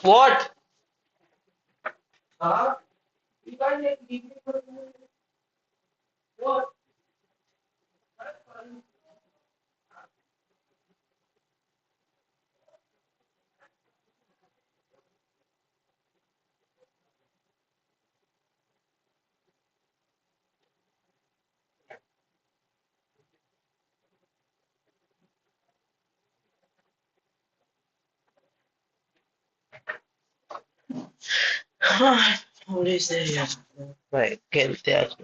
What? What is it? Right, get that.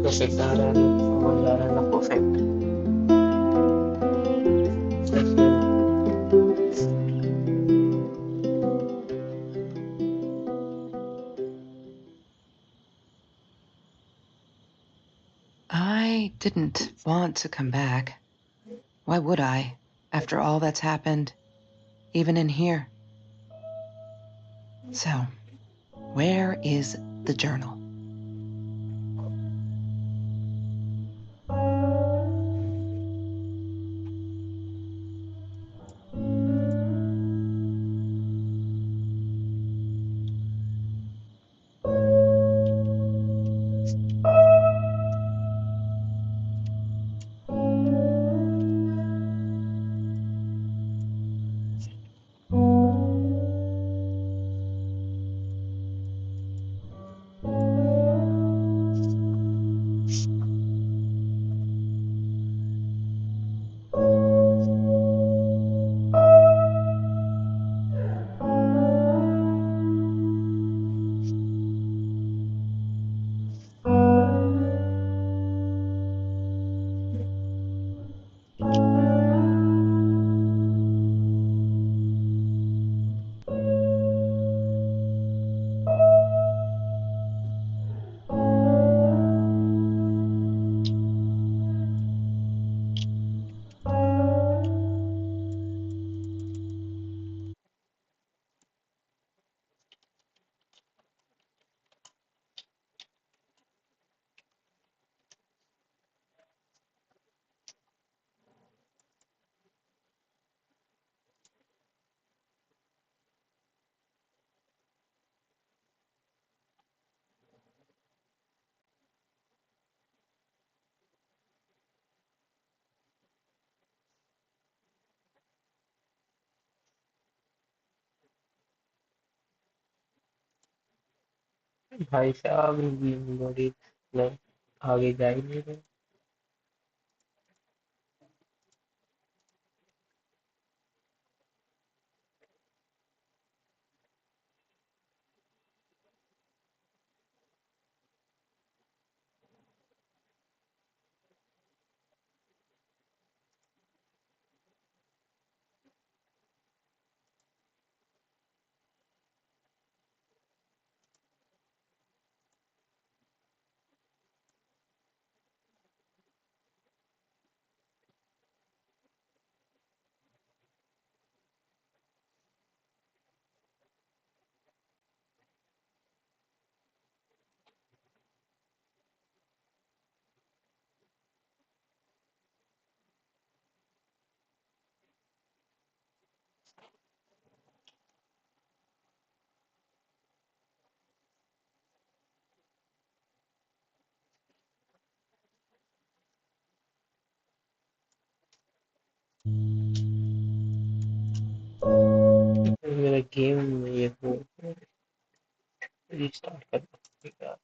Protektaran, penganggaran na perfect. Session. I didn't want to come back. Why would I, after all that's happened, even in here? So, where is the journal? भाई साहब बड़ी मतलब आगे जा ही नहीं रहे. Game ये वो रिस्टार्ट करना पड़ेगा।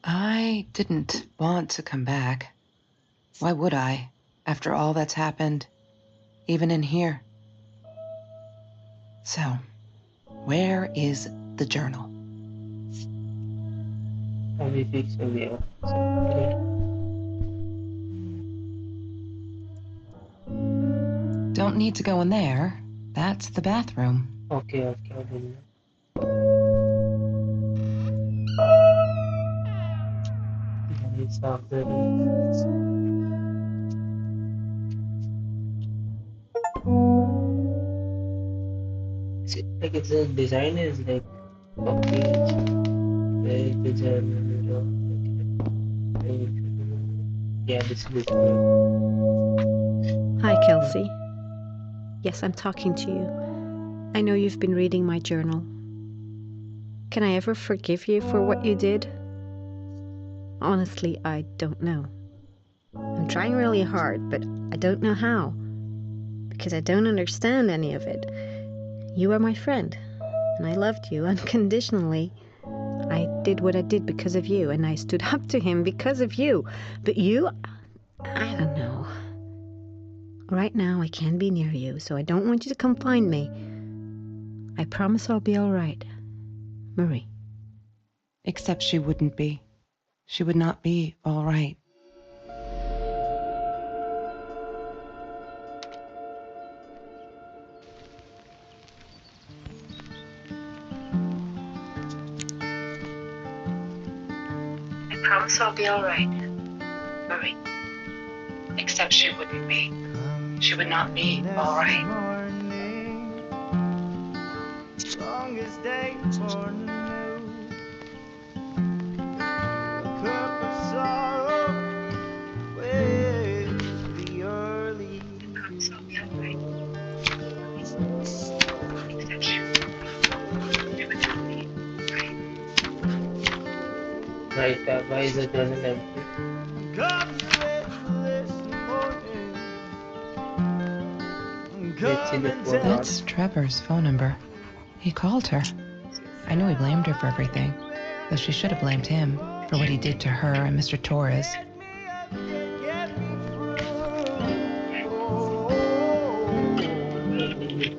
I didn't want to come back. Why would I, after all that's happened, even in here? So, where is the journal? अभी फिक्स हो गया सब। Don't need to go in there. That's the bathroom. Okay okay अभी नहीं साफ है। Like it's the design is like complete. Where the journal, yeah, this is it. Hi, Kelsey. Yes, I'm talking to you. I know you've been reading my journal. Can I ever forgive you for what you did? Honestly, I don't know. I'm trying really hard, but I don't know how. Because I don't understand any of it. You are my friend, and I loved you unconditionally. I did what I did because of you, and I stood up to him because of you. But you, I don't know. Right now, I can't be near you, so I don't want you to come find me. I promise I'll be all right. Marie. Except she wouldn't be. She would not be all right. I promise I'll be all right, Marie. Except she wouldn't be. She would not be all right. Longest day for the news. A cup of sorrow with the early. Promise I'll be all right. Except she would not be right. Why is the journal empty? Comes this morning. Let's see the Come and phone. tell That's Trevor's phone number. He called her. I knew he blamed her for everything, though she should have blamed him for what he did to her and Mr. Torres.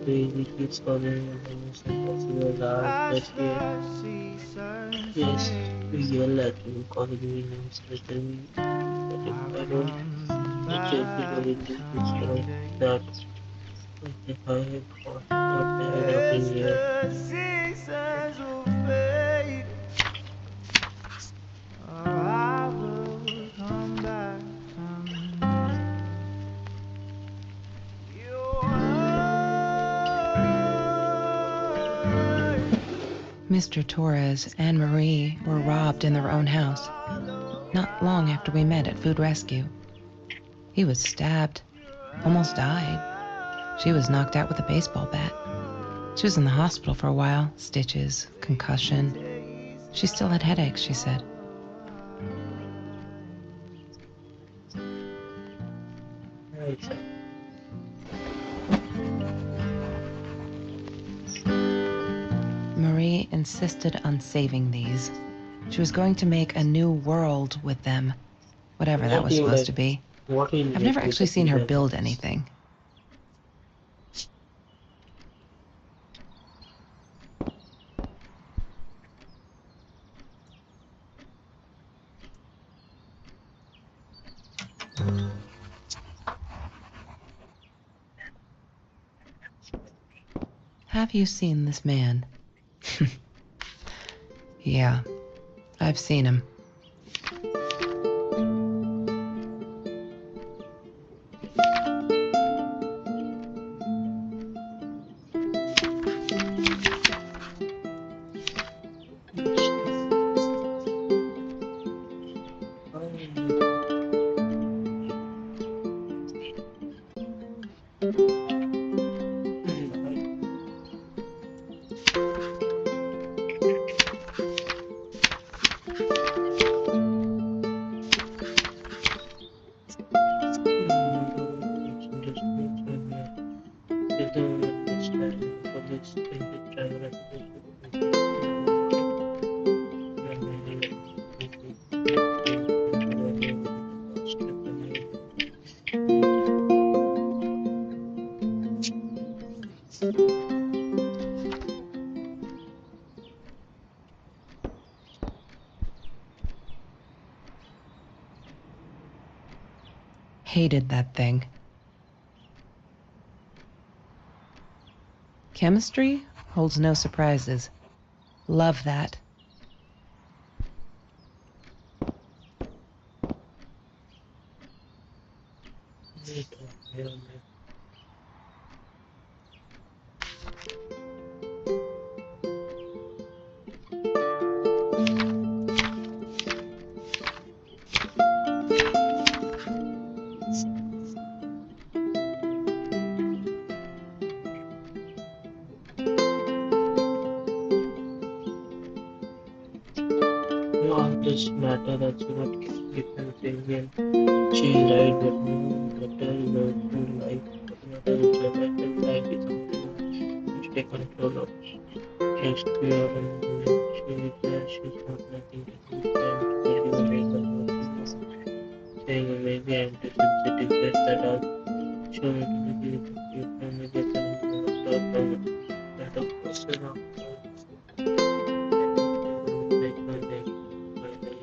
Crazy keeps calling and the most impossible last year. Yes, we yell at him, calling me names, threatening me. But if I don't let you believe in this story, that if I have got tired of being here. Mr. Torres and Marie were robbed in their own house, not long after we met at Food Rescue. He was stabbed, almost died. She was knocked out with a baseball bat. She was in the hospital for a while, stitches, concussion. She still had headaches, she said. Right, sir. Marie insisted on saving these. She was going to make a new world with them, whatever that was supposed to be. What will I've never actually seen her build anything. Have you seen this man? Yeah, I've seen him. Hated that thing. Chemistry holds no surprises. Love that. All this matter that's what difference Indian she lied but no better love to life but not a better life is something to take control of. Yes, we are in she is there, she's not nothing to do and to tell you later what she was saying maybe I'm too sensitive just that all show me to be you can maybe telling me what the problem that of course you know like my day my day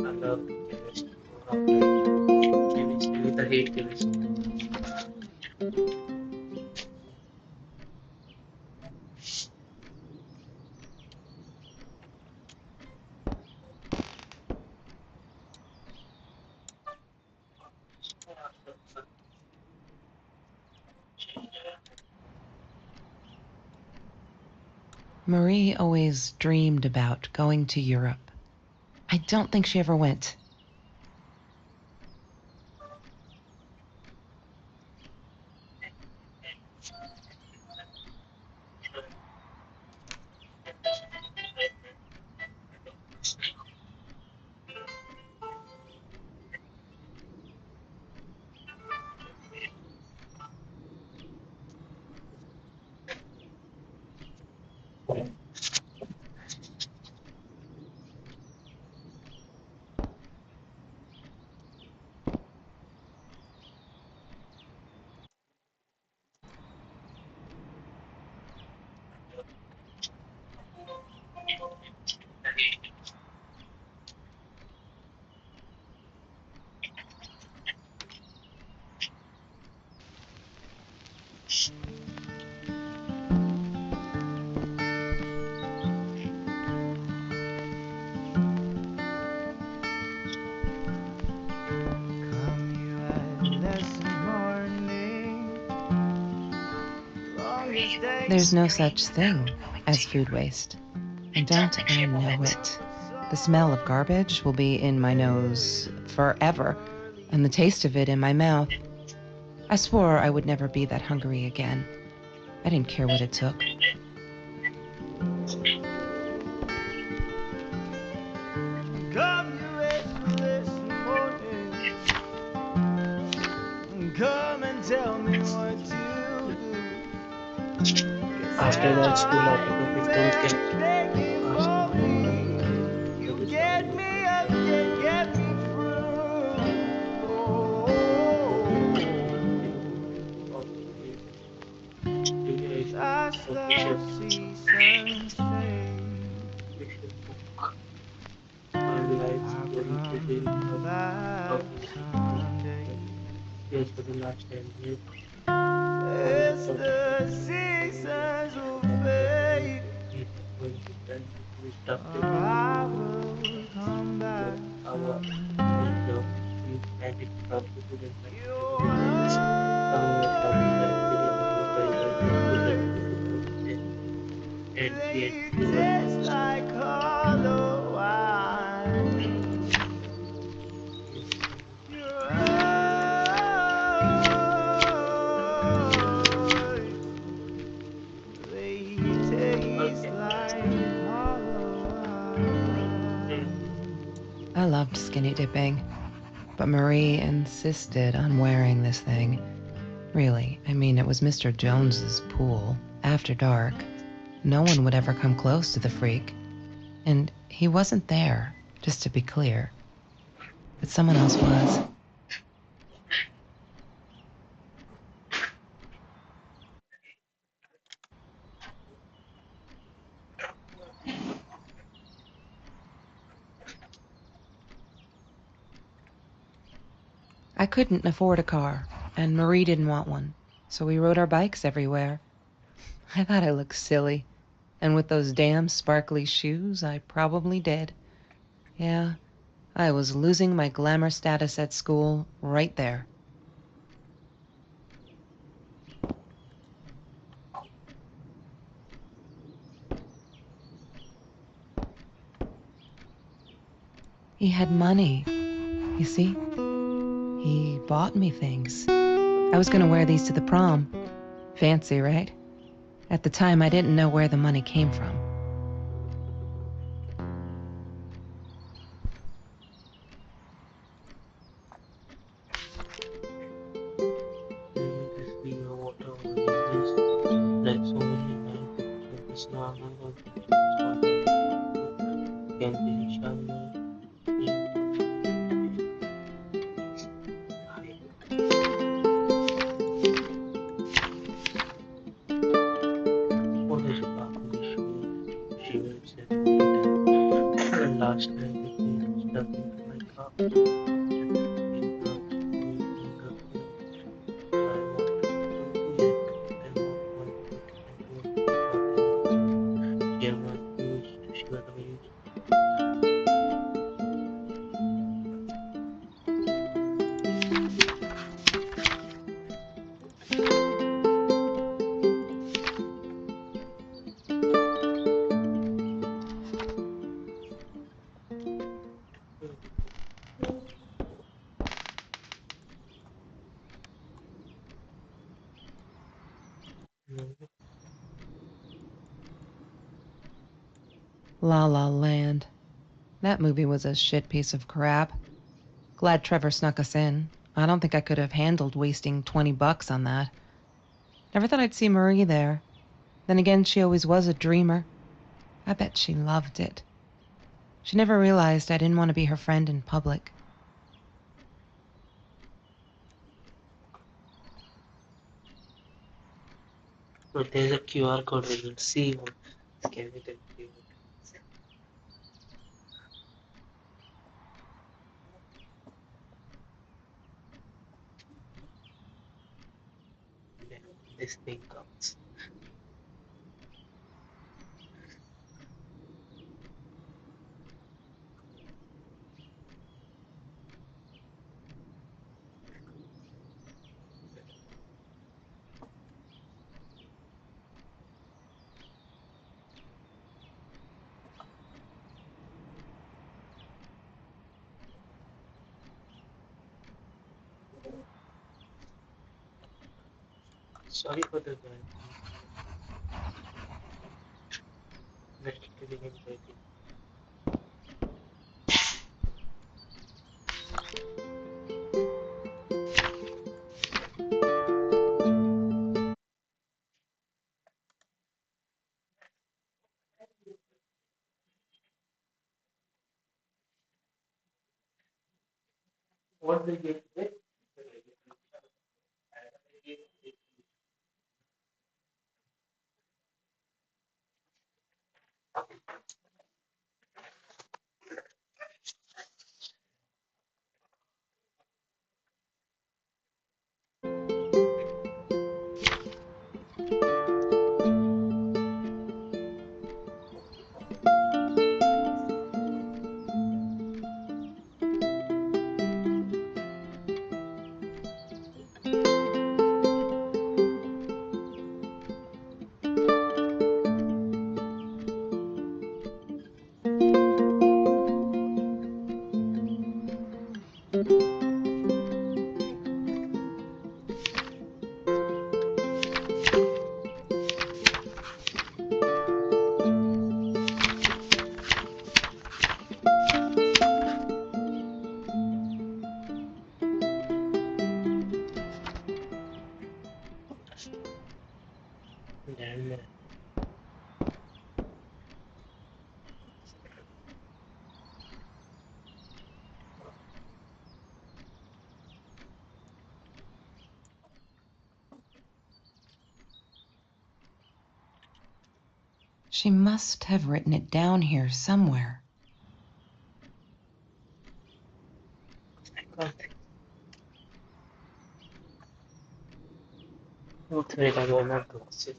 I love chemistry. Chemistry, the hate chemistry. Marie always dreamed about going to Europe. I don't think she ever went. Come you at morning, longest day. There's no such thing as food waste. And don't I know it? The smell of garbage will be in my nose forever, and the taste of it in my mouth. I swore I would never be that hungry again. I didn't care what it took. Come you restless morning, come and tell me what to do. After that school, after the people can Begging ask for me me, to you be get sorry. me up, you get me through. Oh, I slow seasons fade. Our lives I'll going to be come back someday. yes for the last 10 years. As the seasons will fade, We stop oh, it. I will come back Our someday. job is and it probably wouldn't You some of the and yet they you are taste like hollow wine. Your eyes, they taste okay. like hollow wine. I loved skinny dipping, but Marie insisted on wearing this thing. Really, I mean, it was Mr. Jones's pool, after dark. No one would ever come close to the freak. And he wasn't there, just to be clear. But someone else was. I couldn't afford a car, and Marie didn't want one, so we rode our bikes everywhere. I thought I looked silly, and with those damn sparkly shoes, I probably did. Yeah, I was losing my glamour status at school right there. He had money, you see? He bought me things. I was gonna wear these to the prom. Fancy, right? At the time, I didn't know where the money came from. This be a water over this. Like so many times before this normal or can be shallow. What is sparkly shoe? She will say later. Last night it was stuck into my car. La La Land. That movie was a shit piece of crap. Glad Trevor snuck us in. I don't think I could have handled wasting $20 on that. Never thought I'd see Marie there. Then again, she always was a dreamer. I bet she loved it. She never realized I didn't want to be her friend in public. But there's a QR code. We will see what scan it and see what this thing comes. Sorry for the bad. Let's begin writing. What they get today? Then She must have written it down here somewhere. I can't think. もうとにかくなんとかする。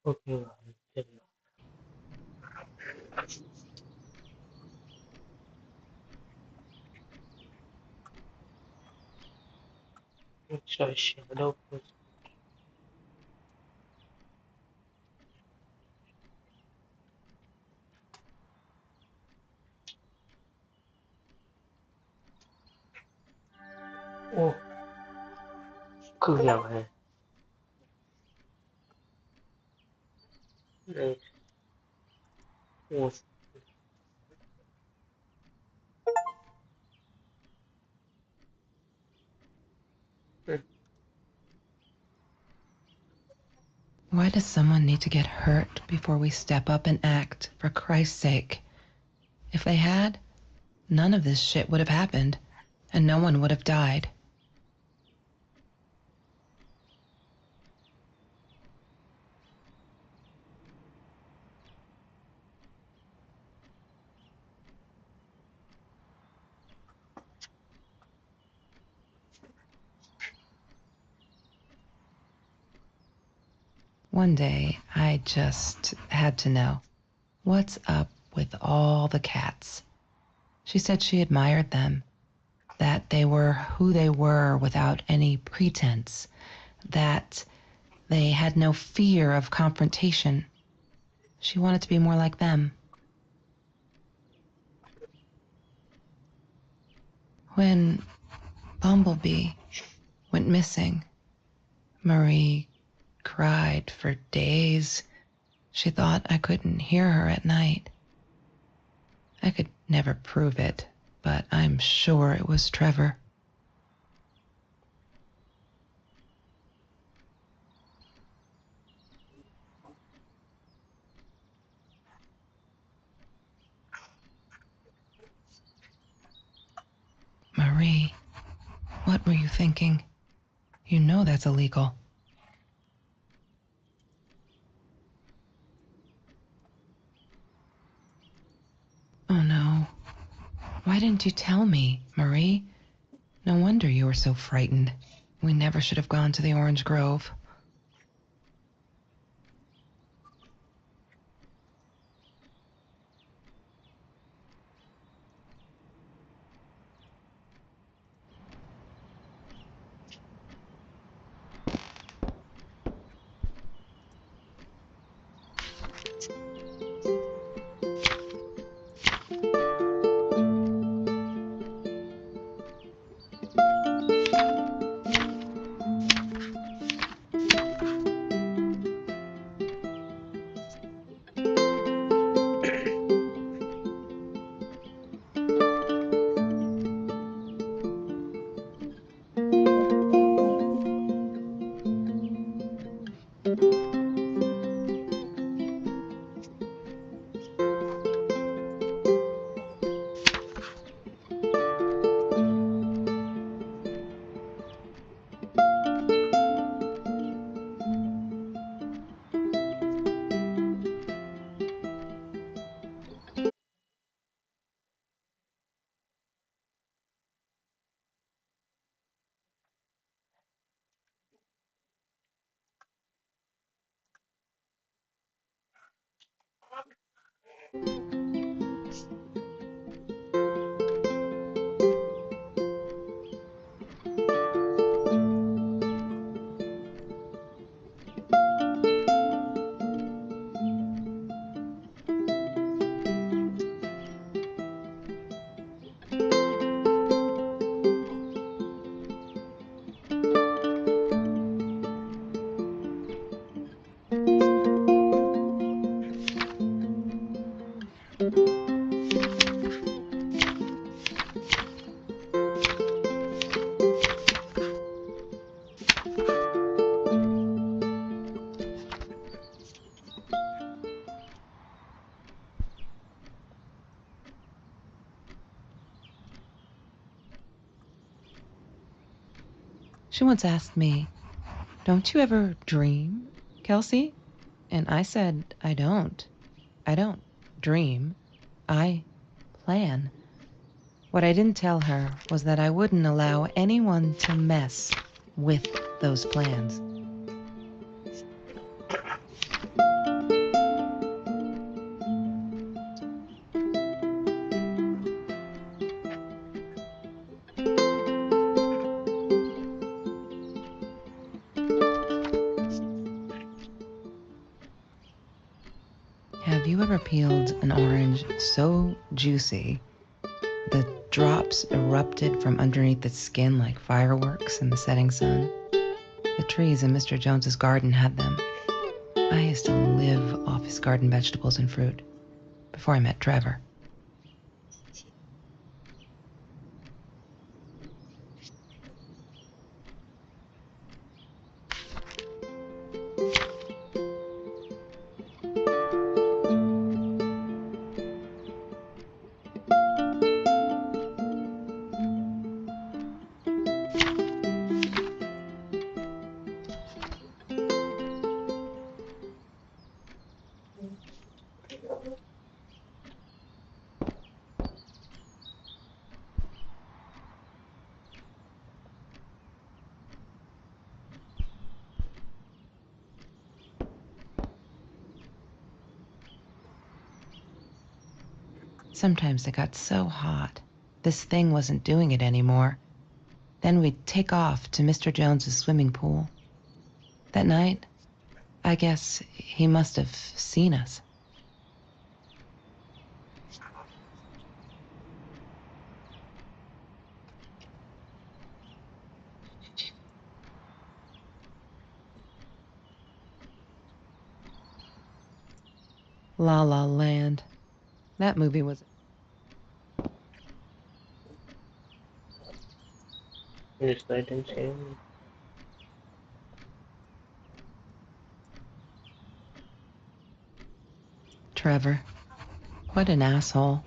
僕は言ってるよ。Which I shadow was 오, 그게야 왜? 네, 오, 네. Why does someone need to get hurt before we step up and act, for Christ's sake? If they had, none of this shit would have happened, and no one would have died. One day, I just had to know, what's up with all the cats? She said she admired them, that they were who they were without any pretense, that they had no fear of confrontation. She wanted to be more like them. When Bumblebee went missing, Marie cried for days. She thought I couldn't hear her at night. I could never prove it, but I'm sure it was Trevor. Marie, what were you thinking? You know that's illegal. Oh no. Why didn't you tell me, Marie? No wonder you were so frightened. We never should have gone to the Orange Grove. She once asked me, "Don't you ever dream, Kelsey?" And I said, I don't. I don't dream. I plan. What I didn't tell her was that I wouldn't allow anyone to mess with those plans. Have you ever peeled an orange so juicy the drops erupted from underneath its skin like fireworks in the setting sun? The trees in Mr. Jones's garden had them. I used to live off his garden vegetables and fruit before I met Trevor. Sometimes it got so hot, this thing wasn't doing it anymore. Then we'd take off to Mr. Jones's swimming pool. That night, I guess he must have seen us. La La Land. That movie was... Yes, I didn't say anything. Trevor. What an asshole.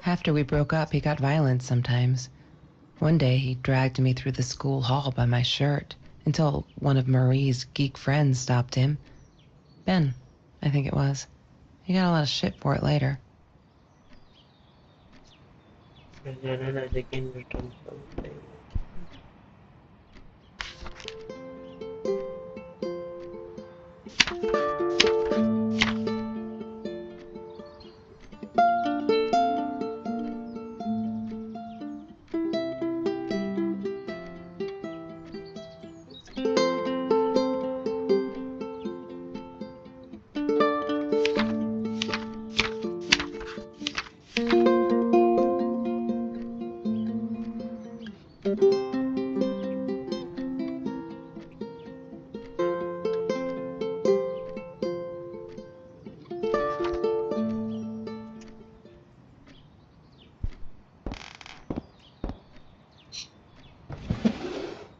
After we broke up, he got violent sometimes. One day, he dragged me through the school hall by my shirt until one of Marie's geek friends stopped him. Ben, I think it was. He got a lot of shit for it later. General as again return sometime.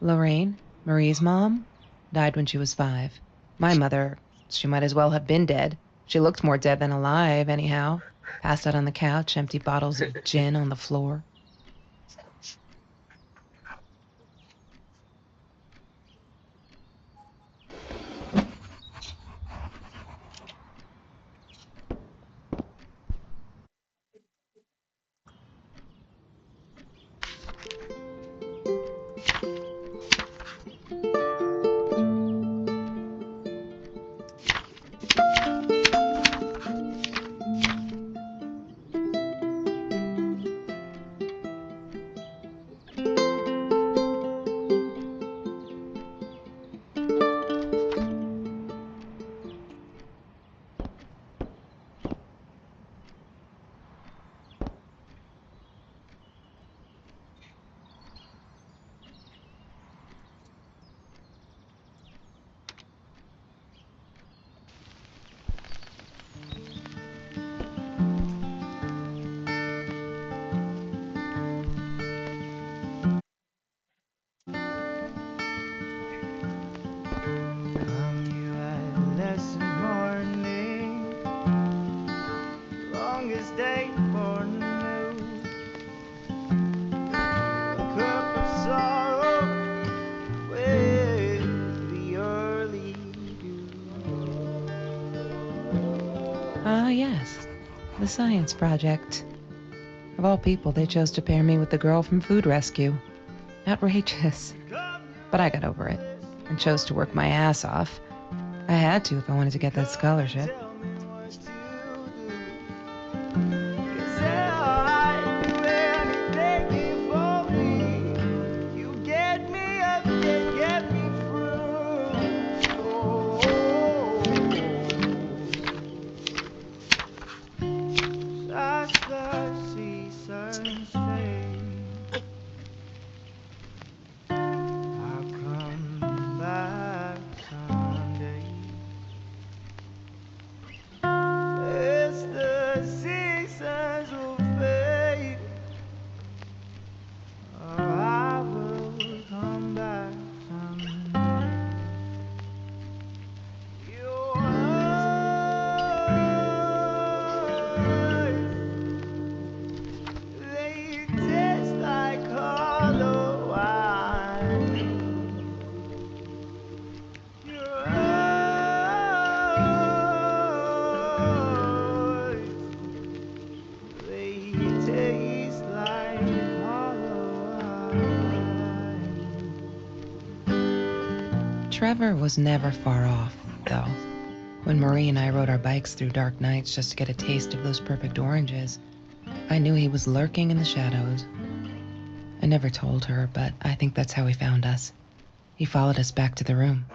Lorraine, Marie's mom, died when she was 5. My mother, she might as well have been dead. She looked more dead than alive, anyhow. Passed out on the couch, empty bottles of gin on the floor. this day for news. A cup of sorrow with the early dew. Ah, yes. The science project. Of all people, they chose to pair me with the girl from Food Rescue. Outrageous. But I got over it and chose to work my ass off. I had to if I wanted to get that scholarship. Tell me what to do. 'Cause I'd do anything for me. You get me up and get me through. As the seasons fade, I'll come back someday. As the seasons will fade, I will come back someday. Your eyes, they taste like hollow wine. Your eyes, they taste like hollow wine. Trevor was never far off, though. When Marie and I rode our bikes through dark nights just to get a taste of those perfect oranges, I knew he was lurking in the shadows. I never told her, but I think that's how he found us. He followed us back to the room.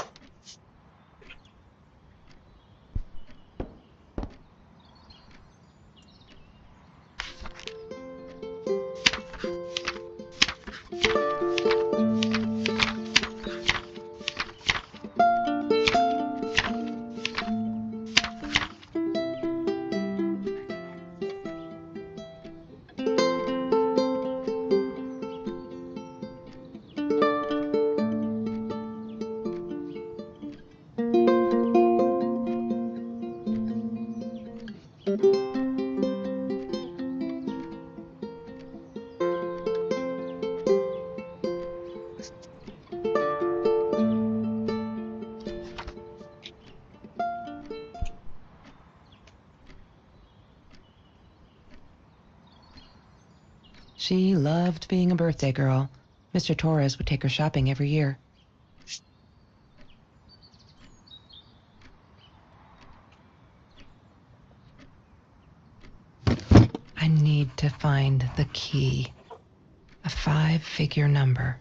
She loved being a birthday girl. Mr. Torres would take her shopping every year. I need to find the key. A 5-figure number.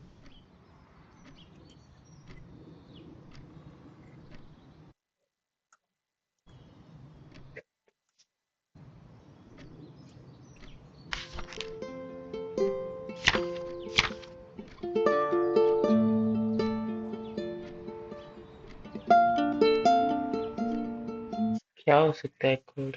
क्या हो सकता है code?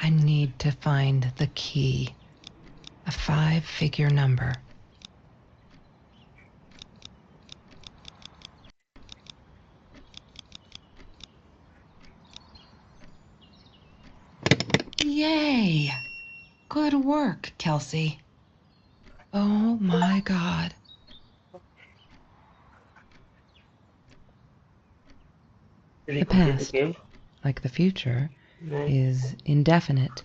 I need to find the key. A 5-figure number. Yay! Good work, Kelsey. Oh my God. The past, game? like the future, No. is indefinite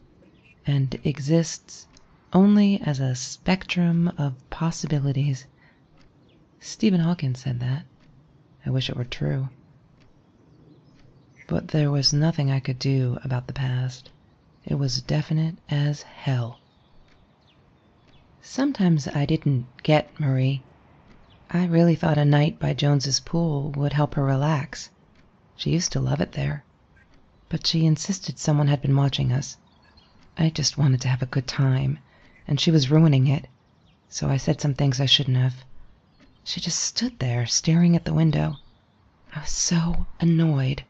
and exists only as a spectrum of possibilities. Stephen Hawking said that. I wish it were true. But there was nothing I could do about the past. It was definite as hell. Sometimes I didn't get Marie. I really thought a night by Jones's pool would help her relax. She used to love it there. But she insisted someone had been watching us. I just wanted to have a good time, and she was ruining it, so I said some things I shouldn't have. She just stood there, staring at the window. I was so annoyed.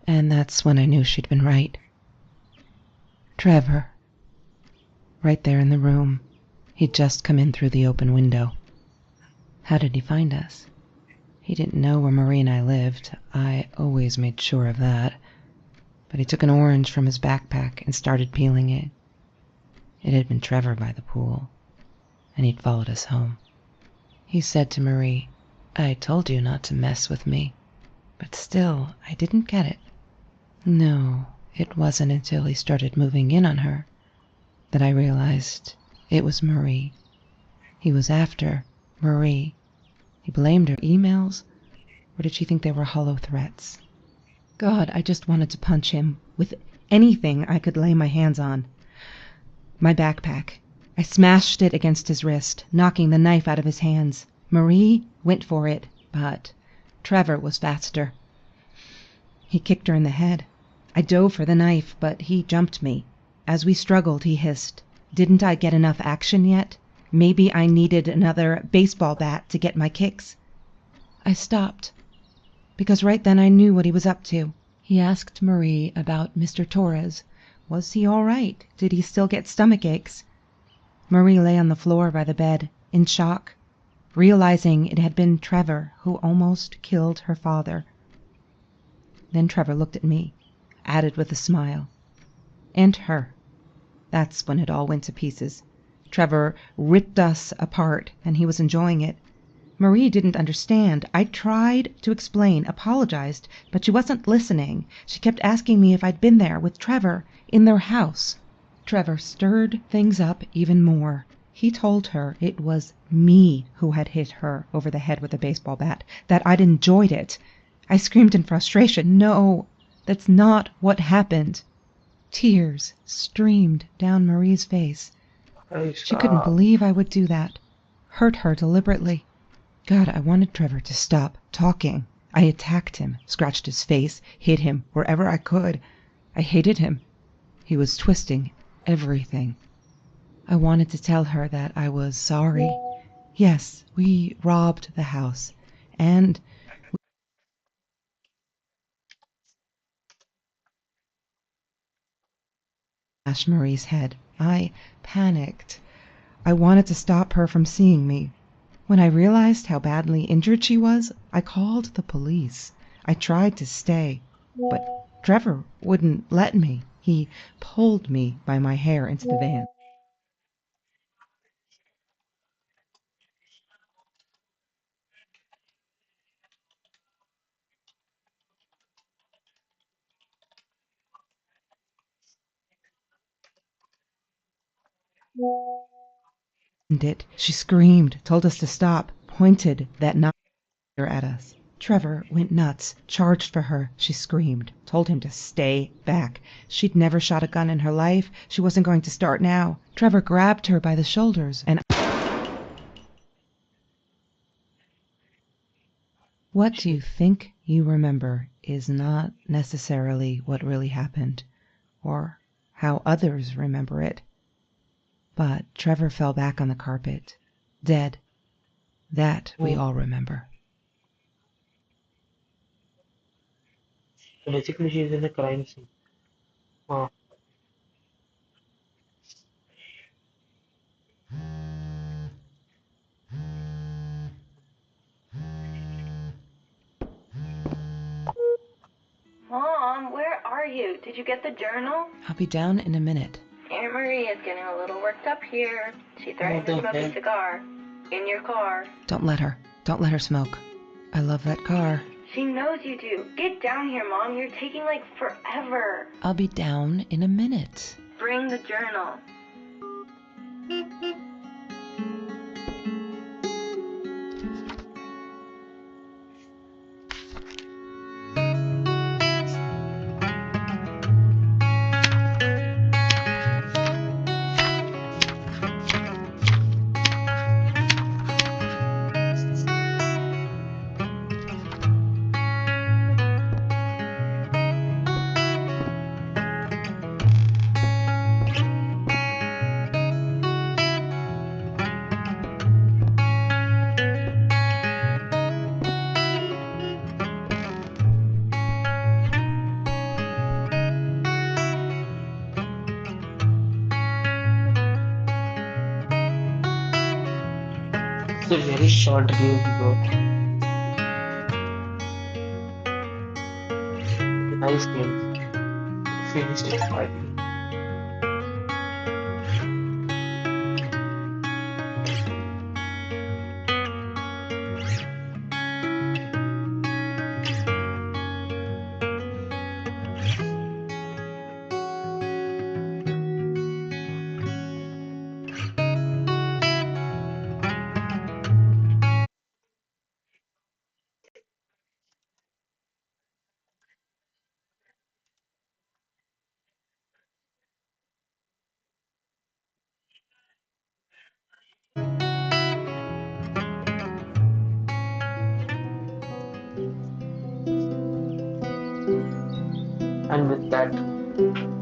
And that's when I knew she'd been right. Trevor. Right there in the room. He'd just come in through the open window. How did he find us? He didn't know where Marie and I lived. I always made sure of that. But he took an orange from his backpack and started peeling it. It had been Trevor by the pool, and he'd followed us home. He said to Marie, "I told you not to mess with me." But still, I didn't get it. No, it wasn't until he started moving in on her that I realized it was Marie. He was after Marie. He blamed her emails, or did she think they were hollow threats? God, I just wanted to punch him with anything I could lay my hands on. My backpack. I smashed it against his wrist, knocking the knife out of his hands. Marie went for it, but Trevor was faster. He kicked her in the head. I dove for the knife, but he jumped me. As we struggled, he hissed, "Didn't I get enough action yet? Maybe I needed another baseball bat to get my kicks." I stopped, because right then I knew what he was up to. He asked Marie about Mr. Torres. Was he all right? Did he still get stomach aches? Marie lay on the floor by the bed, in shock, realizing it had been Trevor who almost killed her father. Then Trevor looked at me, added with a smile, "And her." That's when it all went to pieces. Trevor ripped us apart, and he was enjoying it. Marie didn't understand. I tried to explain, apologized, but she wasn't listening. She kept asking me if I'd been there with Trevor in their house. Trevor stirred things up even more. He told her it was me who had hit her over the head with a baseball bat, that I'd enjoyed it. I screamed in frustration, "No, that's not what happened." Tears streamed down Marie's face. She couldn't believe I would do that, hurt her deliberately. God, I wanted Trevor to stop talking. I attacked him, scratched his face, hit him wherever I could. I hated him. He was twisting everything. I wanted to tell her that I was sorry. Yes, we robbed the house, and smashed Marie's head. I panicked. I wanted to stop her from seeing me. When I realized how badly injured she was, I called the police. I tried to stay, but Trevor wouldn't let me. He pulled me by my hair into the van. She screamed, told us to stop, pointed that knife at us. Trevor went nuts, charged for her. She screamed, told him to stay back. She'd never shot a gun in her life. She wasn't going to start now. Trevor grabbed her by the shoulders and... What you think you remember is not necessarily what really happened, or how others remember it. But Trevor fell back on the carpet, dead. That we all remember. So basically, she is in a crime scene. Ah, Mom, where are you? Did you get the journal? I'll be down in a minute. Aunt Marie is getting a little worked up here. She threatened to the smoke hell? a cigar. In your car. Don't let her. Don't let her smoke. I love that car. She knows you do. Get down here, Mom. You're taking like forever. I'll be down in a minute. Bring the journal. It's a very short review we got. A nice game. Finished it quietly. And with that,